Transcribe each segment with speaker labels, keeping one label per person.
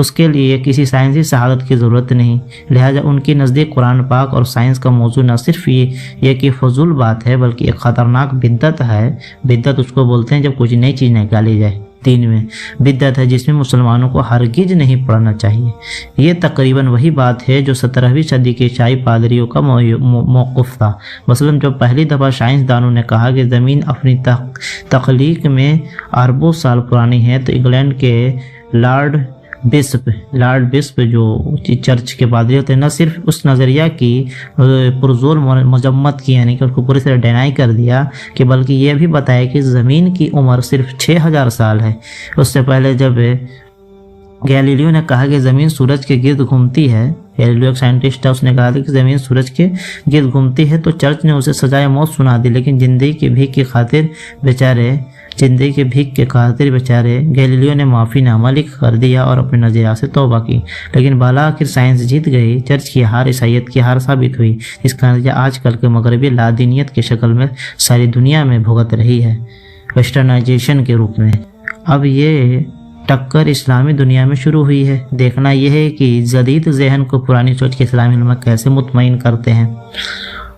Speaker 1: اس کے لیے کسی سائنسی شہادت کی ضرورت نہیں۔ لہٰذا ان کے نزدیک قرآن پاک اور سائنس کا موضوع نہ صرف یہ کہ فضول بات ہے بلکہ ایک خطرناک بدعت ہے۔ بدعت اس کو بولتے ہیں جب کچھ نئی چیز نکالی جائے دین میں۔ بدعت ہے جس میں مسلمانوں کو ہرگز نہیں پڑھنا چاہیے۔ یہ تقریباً وہی بات ہے جو 17ویں صدی کے عیسائی پادریوں کا موقف تھا۔ مثلاً جب پہلی دفعہ سائنسدانوں نے کہا کہ زمین اپنی تخلیق میں اربوں سال پرانی ہے تو انگلینڈ کے لارڈ بشپ جو چرچ کے پادری ہوتے ہیں، نہ صرف اس نظریہ کی پرزور مذمت کی، یعنی کہ اس کو پوری طرح ڈینائی کر دیا، کہ بلکہ یہ بھی بتایا کہ زمین کی عمر صرف 6000 سال ہے۔ اس سے پہلے جب گیلیلیو نے کہا کہ زمین سورج کے گرد گھومتی ہے، گیلیلیو ایک سائنٹسٹ ہے، اس نے کہا تھا کہ زمین سورج کے گرد گھومتی ہے، تو چرچ نے اسے سزائے موت سنا دی، لیکن زندگی کی بھیک کی خاطر بیچارے گیلیلیو نے معافی نامہ لکھ کر دیا اور اپنے نظریات سے توبہ کی۔ لیکن بالآخر سائنس جیت گئی۔ چرچ کی ہار عیسائیت کی ہار ثابت ہوئی، اس کا نتیجہ آج کل کے مغربی لادینیت کی شکل میں ساری دنیا میں بھگت رہی ہے، ویسٹرنائزیشن کے روپ میں۔ اب یہ ٹکر اسلامی دنیا میں شروع ہوئی ہے۔ دیکھنا یہ ہے کہ جدید ذہن کو پرانی سوچ کے اسلامی علماء کیسے مطمئن کرتے ہیں۔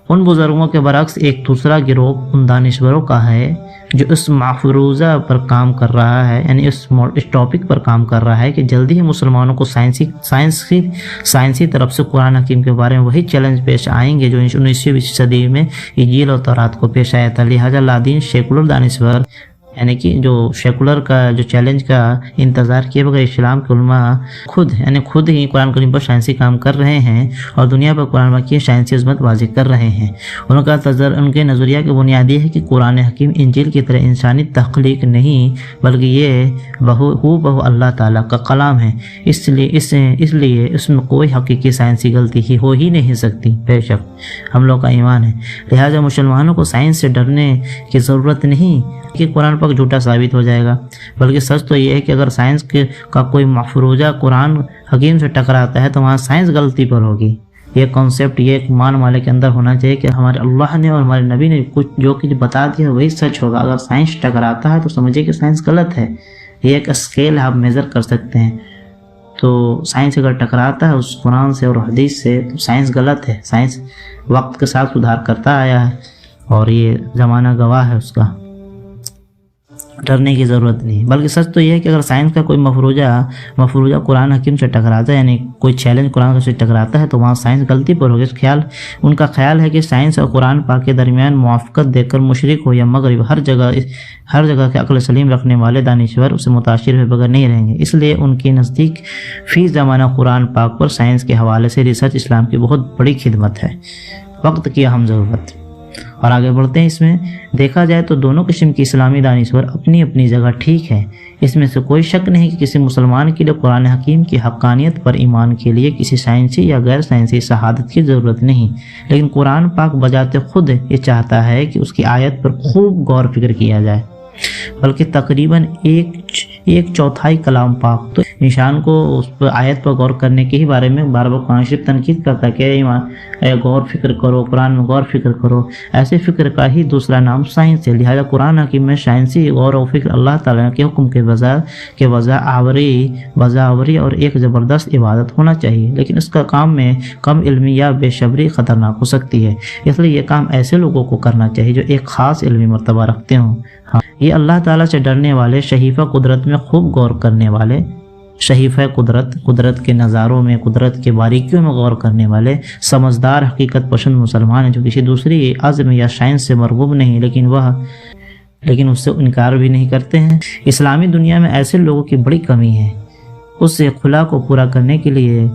Speaker 1: ان بزرگوں کے برعکس ایک دوسرا گروہ ان دانشوروں کا ہے جو اس مفروضہ پر کام کر رہا ہے، یعنی اس ٹاپک پر کام کر رہا ہے کہ جلدی ہی مسلمانوں کو سائنسی طرف سے قرآن حکیم کے بارے میں وہی چیلنج پیش آئیں گے جو 19ویں صدی میں انجیل اور تورات کو پیش آیا تھا۔ لہٰذا لادین سیکولر دانشور، یعنی کہ جو سیکولر کا جو چیلنج کا انتظار کیے بغیر اسلام کے علماء خود ہی قرآن کریم پر سائنسی کام کر رہے ہیں اور دنیا پر قرآن کی سائنسی عظمت واضح کر رہے ہیں۔ ان کے نظریہ کی بنیادی ہے کہ قرآن حکیم انجیل کی طرح انسانی تخلیق نہیں بلکہ یہ بہو اللہ تعالیٰ کا کلام ہے، اس لیے اس میں کوئی حقیقی سائنسی غلطی ہو ہی نہیں سکتی۔ بے شک ہم لوگ کا ایمان ہے، لہٰذا مسلمانوں کو سائنس سے ڈرنے کی ضرورت نہیں کہ قرآن پاک جھوٹا ثابت ہو جائے گا، بلکہ سچ تو یہ ہے کہ اگر سائنس کا کوئی مفروضہ قرآن حکیم سے ٹکراتا ہے تو وہاں سائنس غلطی پر ہوگی۔ یہ کانسیپٹ یہ ایک مان والے کے اندر ہونا چاہیے کہ ہمارے اللہ نے اور ہمارے نبی نے جو کچھ بتا دیا وہی سچ ہوگا۔ اگر سائنس ٹکراتا ہے تو سمجھے کہ سائنس غلط ہے۔ یہ ایک اسکیل آپ میجر کر سکتے ہیں۔ تو سائنس اگر ٹکراتا ہے اس قرآن سے اور حدیث سے تو سائنس غلط ہے۔ سائنس وقت کے ساتھ سدھار کرتا آیا ہے اور یہ زمانہ گواہ ہے اس کا۔ ڈرنے کی ضرورت نہیں، بلکہ سچ تو یہ ہے کہ اگر سائنس کا کوئی مفروضہ قرآن حکیم سے ٹکراتا ہے، یعنی کوئی چیلنج قرآن سے ٹکراتا ہے تو وہاں سائنس غلطی پر ہوگی۔ ان کا خیال ہے کہ سائنس اور قرآن پاک کے درمیان موافقت دے کر مشرق ہو یا مغرب ہر جگہ کے عقل سلیم رکھنے والے دانشور اسے متاثر ہوئے بغیر نہیں رہیں گے۔ اس لیے ان کے نزدیک فی زمانہ قرآن پاک پر سائنس کے حوالے سے ریسرچ اسلام کی بہت بڑی خدمت ہے، وقت کی اہم ضرورت۔ اور آگے بڑھتے ہیں۔ اس میں دیکھا جائے تو دونوں قسم کی اسلامی دانشور اپنی اپنی جگہ ٹھیک ہے۔ اس میں سے کوئی شک نہیں کہ کسی مسلمان کے لیے قرآن حکیم کی حقانیت پر ایمان کے لیے کسی سائنسی یا غیر سائنسی شہادت کی ضرورت نہیں، لیکن قرآن پاک بذات خود یہ چاہتا ہے کہ اس کی آیت پر خوب غور فکر کیا جائے، بلکہ تقریباً ایک چوتھائی کلام پاک تو انسان کو اس پر آیت پر غور کرنے کے ہی بارے میں بار بار قرآن شریف تنقید کرتا ہے کہ غور فکر کرو، قرآن میں غور فکر کرو۔ ایسے فکر کا ہی دوسرا نام سائنس ہے۔ لہذا قرآن حکیم میں سائنسی غور و فکر اللہ تعالیٰ کے حکم کے وضع آوری اور ایک زبردست عبادت ہونا چاہیے، لیکن اس کا کام میں کم علمی یا بے صبری خطرناک ہو سکتی ہے۔ اس لیے یہ کام ایسے لوگوں کو کرنا چاہیے جو ایک خاص علمی مرتبہ رکھتے ہوں۔ یہ اللہ تعالیٰ سے ڈرنے والے، صحیفہ قدرت میں خوب غور کرنے والے، صحیفہ قدرت کے نظاروں میں، قدرت کے باریکیوں میں غور کرنے والے سمجھدار حقیقت پسند مسلمان ہیں جو کسی دوسری عزم یا سائنس سے مرغوب نہیں لیکن اس سے انکار بھی نہیں کرتے ہیں۔ اسلامی دنیا میں ایسے لوگوں کی بڑی کمی ہے۔ اس سے خلا کو پورا کرنے کے لیے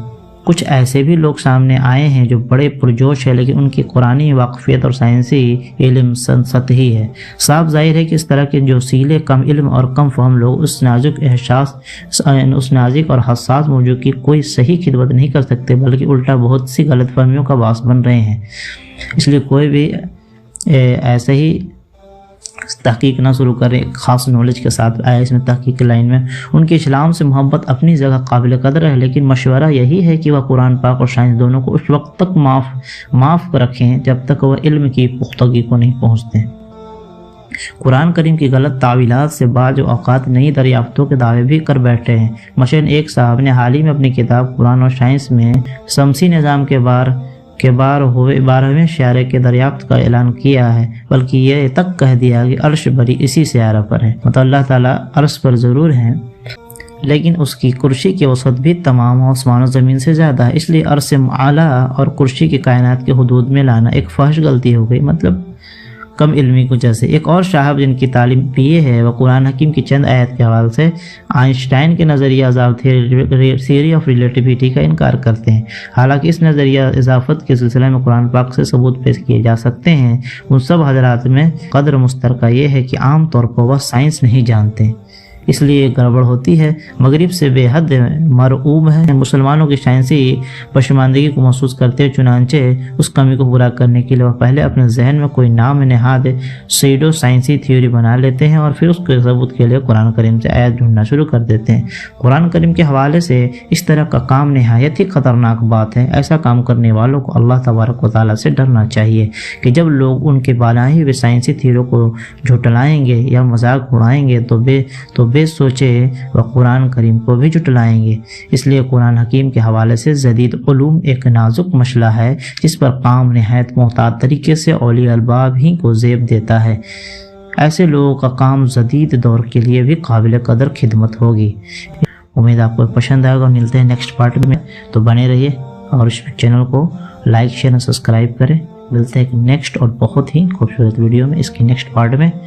Speaker 1: کچھ ایسے بھی لوگ سامنے آئے ہیں جو بڑے پرجوش ہیں، لیکن ان کی قرآنی واقفیت اور سائنسی علم سطحی ہے۔ صاف ظاہر ہے کہ اس طرح کے جو سیلے، کم علم اور کم فہم لوگ اس نازک اور حساس موضوع کی کوئی صحیح خدمت نہیں کر سکتے، بلکہ الٹا بہت سی غلط فہمیوں کا باعث بن رہے ہیں۔ اس لیے کوئی بھی ایسے ہی تحقیق نہ شروع کرے خاص نالج کے ساتھ آئے اس میں تحقیق کی لائن میں۔ ان کے اسلام سے محبت اپنی جگہ قابل قدر ہے، لیکن مشورہ یہی ہے کہ وہ قرآن پاک اور سائنس دونوں کو اس وقت تک معاف رکھیں جب تک وہ علم کی پختگی کو نہیں پہنچتے۔ قرآن کریم کی غلط تعویلات سے بعض اوقات نئی دریافتوں کے دعوے بھی کر بیٹھے ہیں۔ مثلاً ایک صاحب نے حال ہی میں اپنی کتاب قرآن اور سائنس میں شمسی نظام کے بار ہوئے 12ویں سیارے کے دریافت کا اعلان کیا ہے، بلکہ یہ تک کہہ دیا کہ عرش بری اسی سیارہ پر ہے۔ مطلب اللہ تعالیٰ عرش پر ضرور ہیں، لیکن اس کی کرسی کی وسعت بھی تمام آسمان و زمین سے زیادہ ہے، اس لیے عرش اعلیٰ اور کرسی کی کائنات کے حدود میں لانا ایک فحش غلطی ہو گئی، مطلب کم علمی کو جیسے۔ ایک اور صاحب جن کی تعلیم BA ہے، وہ قرآن حکیم کی چند آیت کے حوالے سے آئنسٹائن کے نظریہ تھیوری آف ریلیٹیوٹی کا انکار کرتے ہیں، حالانکہ اس نظریہ اضافت کے سلسلے میں قرآن پاک سے ثبوت پیش کیے جا سکتے ہیں۔ ان سب حضرات میں قدر مشترکہ یہ ہے کہ عام طور پر وہ سائنس نہیں جانتے، اس لیے گڑبڑ ہوتی ہے۔ مغرب سے بے حد مرعوب ہے، مسلمانوں کی سائنسی پشماندگی کو محسوس کرتے، چنانچہ اس کمی کو پورا کرنے کے لیے وہ پہلے اپنے ذہن میں کوئی نام نہاد سیڈو سائنسی تھیوری بنا لیتے ہیں اور پھر اس کے ثبوت کے لیے قرآن کریم سے آیت ڈھونڈنا شروع کر دیتے ہیں۔ قرآن کریم کے حوالے سے اس طرح کا کام نہایت ہی خطرناک بات ہے۔ ایسا کام کرنے والوں کو اللہ تبارک و تعالیٰ سے ڈرنا چاہیے کہ جب لوگ ان کے بنائے ہوئے سائنسی تھیوریوں کو جھٹلائیں گے یا مذاق اڑائیں گے تو بے سوچے وہ قرآن کریم کو بھی جھٹلائیں گے۔ اس لیے قرآن حکیم کے حوالے سے جدید علوم ایک نازک مسئلہ ہے جس پر کام نہایت محتاط طریقے سے اولیاء الباب ہی کو زیب دیتا ہے۔ ایسے لوگوں کا کام جدید دور کے لیے بھی قابل قدر خدمت ہوگی۔ امید آپ کو پسند آئے گا اور ملتے ہیں نیکسٹ پارٹ میں، تو بنے رہیے اور اس چینل کو لائک شیئر اور سبسکرائب کریں۔ ملتے ہیں ایک نیکسٹ اور بہت ہی خوبصورت ویڈیو میں، اس کی نیکسٹ پارٹ میں۔